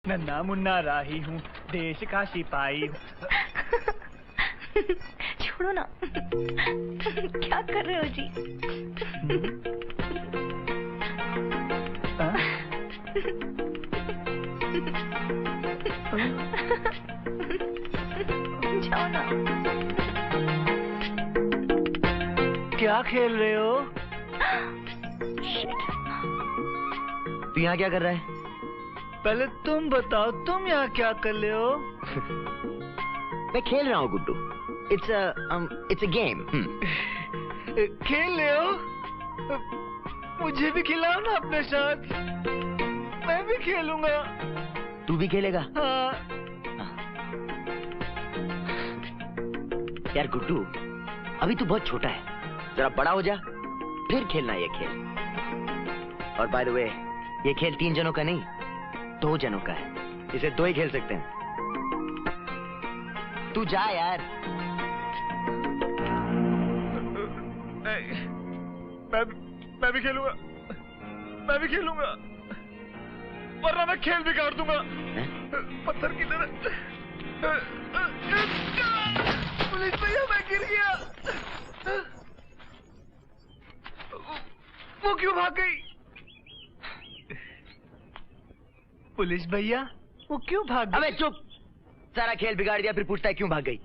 नन्ना मुन्ना राही हूँ, देश का सिपाही हूँ। छोड़ो ना। क्या कर रहे हो जी? जाओ ना। क्या खेल रहे हो? तू यहाँ क्या कर रहा है? पहले तुम बताओ, तुम यहाँ क्या कर रहे हो? मैं खेल रहा हूँ गुड्डू। It's a game. खेल रहे हो? मुझे भी खिलाओ ना अपने साथ, मैं भी खेलूंगा। तू भी खेलेगा? हाँ। यार गुड्डू, अभी तू बहुत छोटा है, जरा बड़ा हो जा फिर खेलना ये खेल। और बाय द वे, ये खेल 3 जनों का नहीं, 2 जनों का है। इसे 2 ही खेल सकते हैं। तू जा यार। मैं भी खेलूंगा, मैं भी खेलूंगा, वरना मैं खेल बिगाड़ दूंगा। पत्थर की तरह। पुलिस भैया, मैं गिर गया। वो क्यों भाग गई? पुलिस भैया, वो क्यों भाग गई? अबे चुप! सारा खेल बिगाड़ दिया, फिर पूछता है क्यों भाग गई।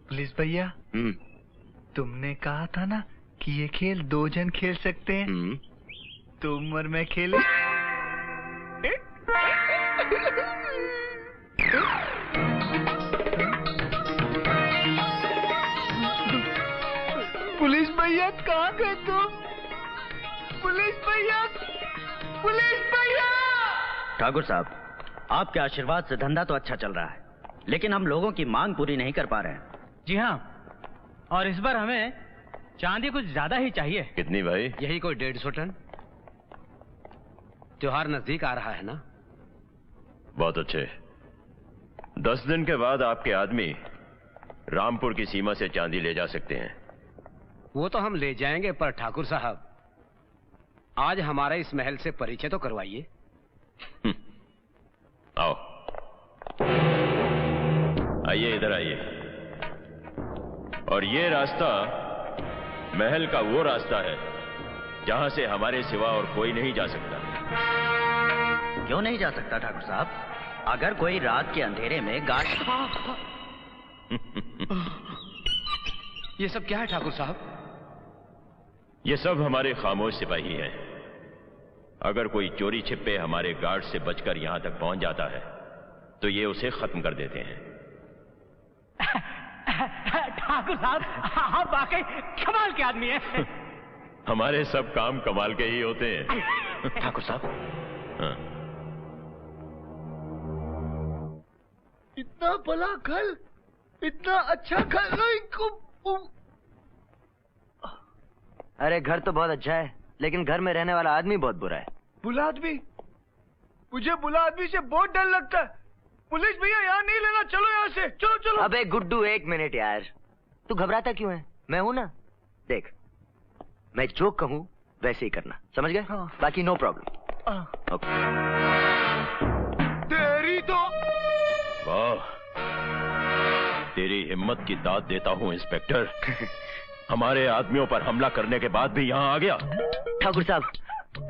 पुलिस भैया, तुमने कहा था ना कि ये खेल 2 जन खेल सकते हैं। तुम और मैं खेले। पुलिस भैया, कहाँ गए तुम? पुलिस भैया, पुलिस भैया! ठाकुर साहब, आपके आशीर्वाद से धंधा तो अच्छा चल रहा है, लेकिन हम लोगों की मांग पूरी नहीं कर पा रहे हैं। जी हाँ, और इस बार हमें चांदी कुछ ज्यादा ही चाहिए। कितनी भाई? यही कोई 150 टन। त्योहार नजदीक आ रहा है ना? बहुत अच्छे। 10 दिन के बाद आपके आदमी रामपुर की सीमा से चांदी ले जा सकते हैं। वो तो हम ले जाएंगे, पर ठाकुर साहब आज हमारे इस महल से परिचय तो करवाइए। आओ, आइए, इधर आइए। और ये रास्ता महल का वो रास्ता है जहां से हमारे सिवा और कोई नहीं जा सकता। क्यों नहीं जा सकता ठाकुर साहब? अगर कोई रात के अंधेरे में गार्ड। ये सब क्या है ठाकुर साहब? ये सब हमारे खामोश सिपाही हैं। अगर कोई चोरी छिपे हमारे गार्ड से बचकर यहां तक पहुंच जाता है तो ये उसे खत्म कर देते हैं। ठाकुर साहब, आप वाकई कमाल के आदमी हैं। हमारे सब काम कमाल के ही होते हैं। ठाकुर साहब, हाँ। इतना भला घर, इतना अच्छा घर। अरे घर तो बहुत अच्छा है, लेकिन घर में रहने वाला आदमी बहुत बुरा है। बुला आदमी? मुझे बुला आदमी से बहुत डर लगता है। पुलिस भैया, यहाँ नहीं लेना, चलो यहाँ से, चलो चलो। अबे गुड्डू, 1 मिनट यार, तू घबराता क्यों है? मैं हूं ना। देख, मैं जो कहूं वैसे ही करना, समझ गए? हाँ। बाकी नो प्रॉब्लम। ओके। तेरी तो वाह, तेरी हिम्मत की दाद देता हूं इंस्पेक्टर। हमारे आदमियों पर हमला करने के बाद भी यहाँ आ गया। ठाकुर साहब,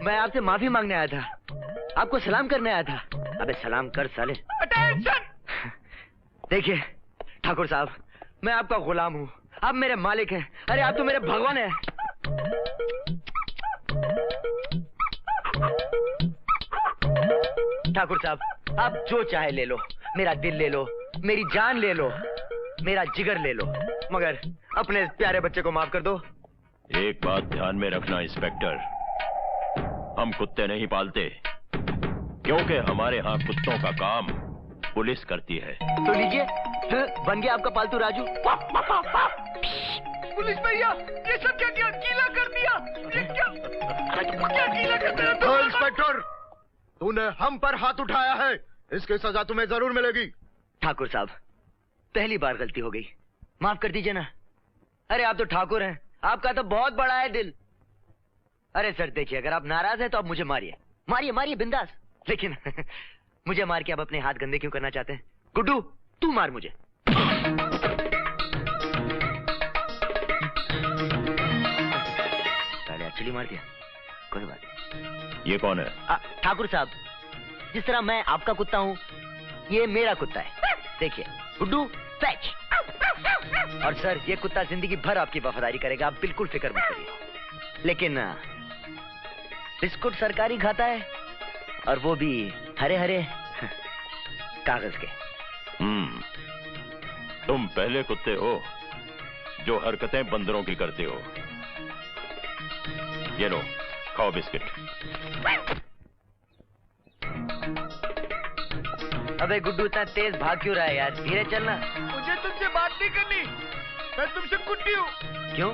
मैं आपसे माफी मांगने आया था, आपको सलाम करने आया था। अबे सलाम कर साले। अटेंशन! देखिए ठाकुर साहब, मैं आपका गुलाम हूँ, आप मेरे मालिक हैं। अरे आप तो मेरे भगवान हैं। ठाकुर साहब, आप जो चाहे ले लो, मेरा दिल ले लो, मेरी जान ले लो, मेरा जिगर ले लो, मगर अपने प्यारे बच्चे को माफ कर दो। एक बात ध्यान में रखना इंस्पेक्टर, हम कुत्ते नहीं पालते, क्योंकि हमारे यहाँ कुत्तों का काम पुलिस करती है। तो लीजिए, बन गया आपका पालतू राजू। पुलिस भैया, ये सब क्या किया? गीला कर दिया। ये क्या गीला कर दिया? तो इंस्पेक्टर, तूने हम पर हाथ उठाया है, इसकी सजा तुम्हें जरूर मिलेगी। ठाकुर साहब, पहली बार गलती हो गई, माफ कर दीजिए ना। अरे आप तो ठाकुर हैं, आपका तो बहुत बड़ा है दिल। अरे सर देखिए, अगर आप नाराज हैं तो आप मुझे मारिए, मारिए मारिए बिंदास। लेकिन मुझे मार के आप अपने हाथ गंदे क्यों करना चाहते हैं? गुड्डू, तू मार मुझे। पहले एक्चुअली मार दिया, कोई बात नहीं। ये कौन है? ठाकुर साहब, जिस तरह मैं आपका कुत्ता हूँ, ये मेरा कुत्ता है। देखिए, गुड्डू फैच। और सर, ये कुत्ता जिंदगी भर आपकी वफादारी करेगा, आप बिल्कुल फिक्र मत करिए। लेकिन बिस्कुट सरकारी खाता है, और वो भी हरे हरे कागज के। तुम पहले कुत्ते हो जो हरकतें बंदरों की करते हो। ये लो, खाओ बिस्किट। अबे गुड्डू, इतना तेज भाग क्यों रहा है यार? धीरे चलना। मुझे तुमसे बात नहीं करनी, मैं तुमसे कुट्टी हूँ। क्यों?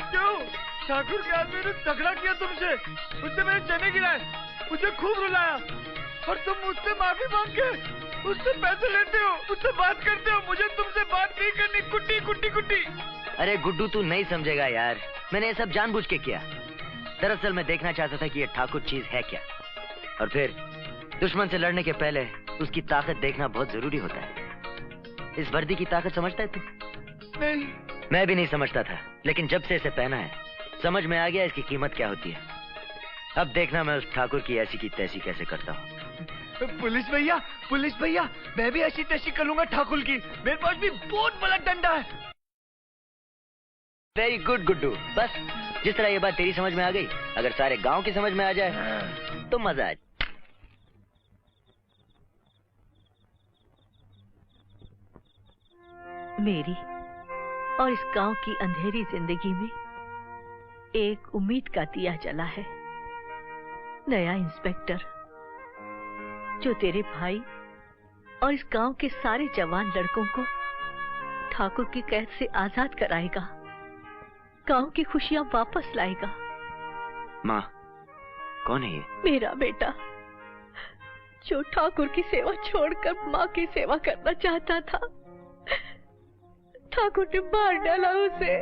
क्यों? ठाकुर के आदमी ने झगड़ा किया तुमसे, मुझसे मेरे चने गिराए, मुझे खूब रुलाया, और तुम मुझसे माफी मांग के उससे पैसे लेते हो, मुझसे बात करते हो। मुझे तुमसे बात नहीं करनी, कुट्टी कुट्टी कुट्टी। अरे गुड्डू, तू नहीं समझेगा यार, मैंने ये सब जानबूझ के किया। दरअसल मैं देखना चाहता था कि ये ठाकुर चीज है क्या, और फिर दुश्मन से लड़ने के पहले उसकी ताकत देखना बहुत जरूरी होता है। इस वर्दी की ताकत समझता है तू? नहीं। मैं भी नहीं समझता था, लेकिन जब से इसे पहना है समझ में आ गया इसकी कीमत क्या होती है। अब देखना मैं उस ठाकुर की ऐसी की तैसी कैसे करता हूँ। पुलिस भैया, मैं भी ऐसी तैसी कर लूंगा ठाकुर की। मेरे पास भी बहुत बड़ा डंडा है। Very good Guddu. बस जिस तरह ये बात तेरी समझ में आ गई, अगर सारे गांव की समझ में आ जाए तो मजा आ जाए। मेरी और इस गांव की अंधेरी जिंदगी में एक उम्मीद का दिया जला है। नया इंस्पेक्टर जो तेरे भाई और इस गांव के सारे जवान लड़कों को ठाकुर की कैद से आजाद कराएगा, गांव की खुशियां वापस लाएगा। माँ, कौन है ये? मेरा बेटा, जो ठाकुर की सेवा छोड़कर माँ की सेवा करना चाहता था। ठाकुर ने मार डाला उसे।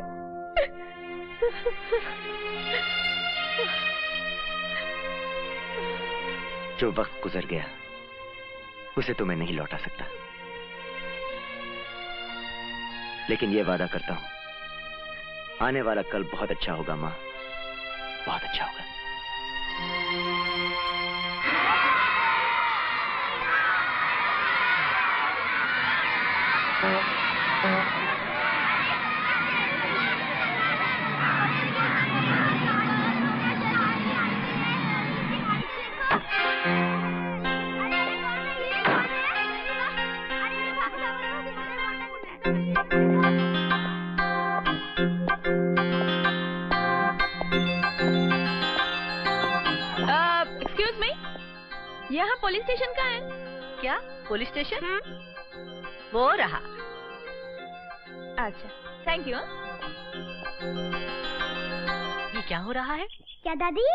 जो वक्त गुजर गया उसे तो मैं नहीं लौटा सकता, लेकिन ये वादा करता हूं, आने वाला कल बहुत अच्छा होगा माँ, बहुत अच्छा होगा। एक्सक्यूज मी, यहाँ पुलिस स्टेशन कहाँ है? क्या पुलिस स्टेशन? वो रहा। अच्छा, थैंक यू। ये क्या हो रहा है? क्या दादी?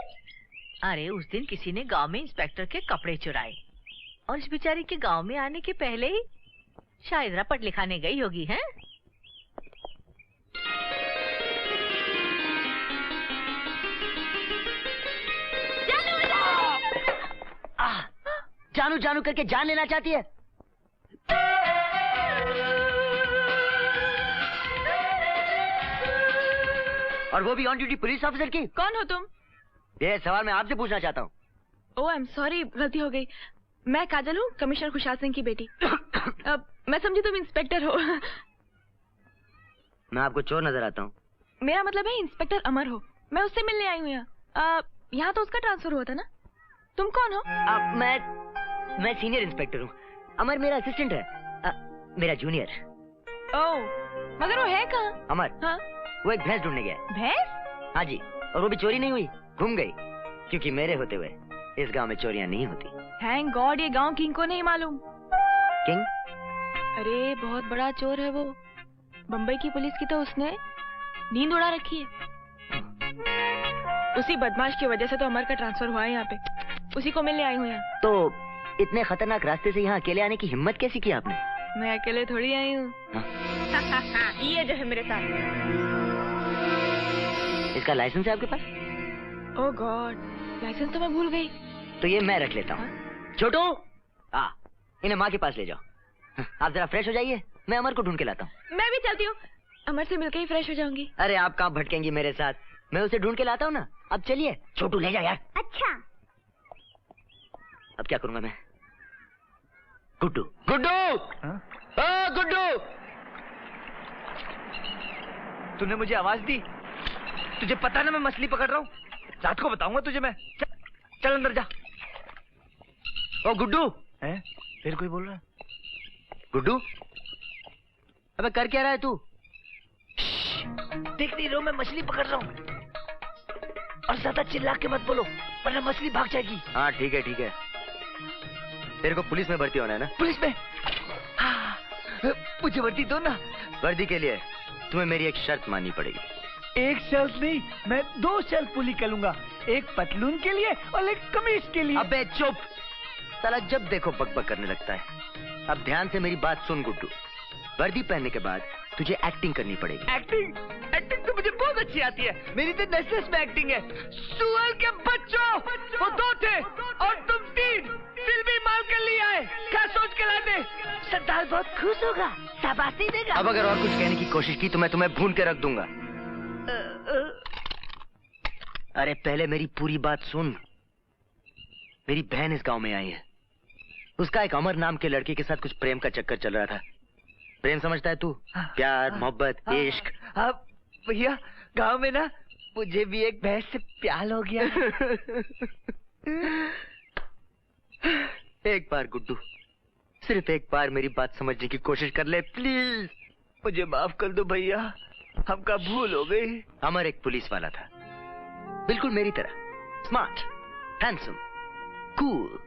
अरे उस दिन किसी ने गांव में इंस्पेक्टर के कपड़े चुराए, और इस बेचारी के गांव में आने के पहले ही शायद रपट लिखाने गई होगी। हैं? जानू जानू करके जान लेना चाहती है। और वो भी ऑन ड्यूटी पुलिस ऑफिसर की। कौन हो तुम? ये सवाल मैं आपसे पूछना चाहता हूँ। ओह आई एम सॉरी, गलती हो गई। मैं काजल हूँ, कमिश्नर खुशहाल सिंह की बेटी। अब मैं समझी तुम इंस्पेक्टर हो। मैं आपको चोर नजर आता हूँ। मेरा मतलब है इंस्पेक्टर अमर हो, मैं उससे मिलने आई हूँ यहाँ। यहाँ तो उसका ट्रांसफर हुआ था ना। तुम कौन हो? मैं सीनियर इंस्पेक्टर हूँ, अमर मेरा असिस्टेंट है, मेरा जूनियर। ओह, मगर वो है कहाँ? अमर? हाँ? वो एक भैंस ढूंढने गया। भैंस? हाँ जी, और वो भी चोरी नहीं हुई, घूम गई, क्योंकि मेरे होते हुए इस गांव में चोरियां नहीं होती। थैंक गॉड, ये गांव किंग को नहीं मालूम। किंग? अरे बहुत बड़ा चोर है वो। बम्बई की पुलिस की तो उसने नींद उड़ा रखी है। उसी बदमाश की वजह से तो अमर का ट्रांसफर हुआ है यहाँ पे। उसी को मिलने आई हूँ यहाँ। तो इतने खतरनाक रास्ते से यहाँ अकेले आने की हिम्मत कैसी की आपने? मैं अकेले थोड़ी आई हूँ। ये जो है मेरे साथ। इसका लाइसेंस है आपके पास? ओह गॉड, लाइसेंस तो मैं भूल गई। तो ये मैं रख लेता हूँ। छोटू, इन्हें माँ के पास ले जाओ। आप जरा फ्रेश हो जाइए, मैं अमर को ढूंढ के लाता हूँ। मैं भी चलती हूँ, अमर से मिलकर ही फ्रेश हो जाऊंगी। अरे आप कहाँ भटकेंगी मेरे साथ, मैं उसे ढूंढ के लाता हूँ ना। अब चलिए, छोटू ले जा यार। अच्छा। अब क्या करूंगा मैं? गुड्डू, गुड्डू, गुड्डू, तूने मुझे आवाज दी? तुझे पता ना मैं मछली पकड़ रहा हूँ? रात को बताऊंगा तुझे मैं। चल अंदर जा। ओ गुड्डू, हैं? फिर कोई बोल रहा है? गुड्डू, अबे कर क्या रहा है तू? देख नहीं रहे हो मैं मछली पकड़ रहा हूँ? और ज्यादा चिल्ला के मत बोलो वरना मछली भाग जाएगी। हाँ ठीक है ठीक है। तेरे को पुलिस में भर्ती होना है ना? पुलिस में? हाँ, मुझे वर्दी दो ना। वर्दी के लिए तुम्हें मेरी एक शर्त माननी पड़ेगी। एक शर्त नहीं, मैं 2 शर्त पूरी कर लूंगा। एक पतलून के लिए और एक कमीज के लिए। अबे चुप, साला जब देखो बकबक करने लगता है। अब ध्यान से मेरी बात सुन गुड्डू, वर्दी पहनने के बाद तुझे एक्टिंग करनी पड़ेगी। एक्टिंग? एक्टिंग तो मुझे बहुत अच्छी आती है। मेरी तो नस में एक्टिंग है। सुअर के बच्चों, वो 2 थे और तुम 3। फिल्मी माल कर लिया है। क्या सोच के लाते? सरदार बहुत खुश होगा, शाबाशी देगा। अब अगर और कुछ कहने की कोशिश की तो मैं तुम्हें भून के रख दूंगा। अरे पहले मेरी पूरी बात सुन। मेरी बहन इस गांव में आई है। उसका एक अमर नाम के लड़के के साथ कुछ प्रेम का चक्कर चल रहा था। प्रेम समझता है तू? प्यार, मोहब्बत, इश्क। हाँ भैया, गांव में ना मुझे भी एक भैंस से प्यार हो गया। एक बार गुड्डू, सिर्फ एक बार मेरी बात समझने की कोशिश कर ले प्लीज। मुझे माफ कर दो भैया, हमका भूल हो गई। अमर एक पुलिस वाला था, बिल्कुल मेरी तरह, स्मार्ट, हैंडसम, कूल।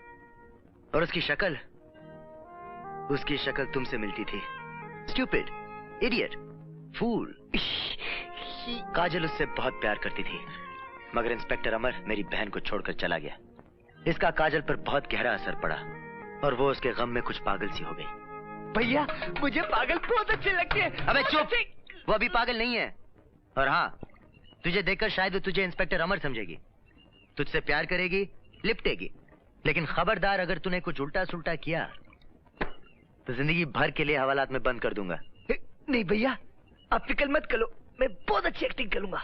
और उसकी शक्ल तुमसे मिलती थी। स्टूपिड, इडियट, फूल। काजल उससे बहुत प्यार करती थी, मगर इंस्पेक्टर अमर मेरी बहन को छोड़कर चला गया। इसका काजल पर बहुत गहरा असर पड़ा और वो उसके गम में कुछ पागल सी हो गई। भैया मुझे पागल बहुत अच्छे लगते हैं। अबे चुप, वो अभी पागल नहीं है। और हाँ, तुझे देखकर शायद वो तुझे इंस्पेक्टर अमर समझेगी, तुझसे प्यार करेगी, लिपटेगी। लेकिन खबरदार, अगर तूने कुछ उल्टा सुल्टा किया तो जिंदगी भर के लिए हवालात में बंद कर दूंगा। नहीं भैया, आप फिक्र मत करो, मैं बहुत अच्छी एक्टिंग करूंगा।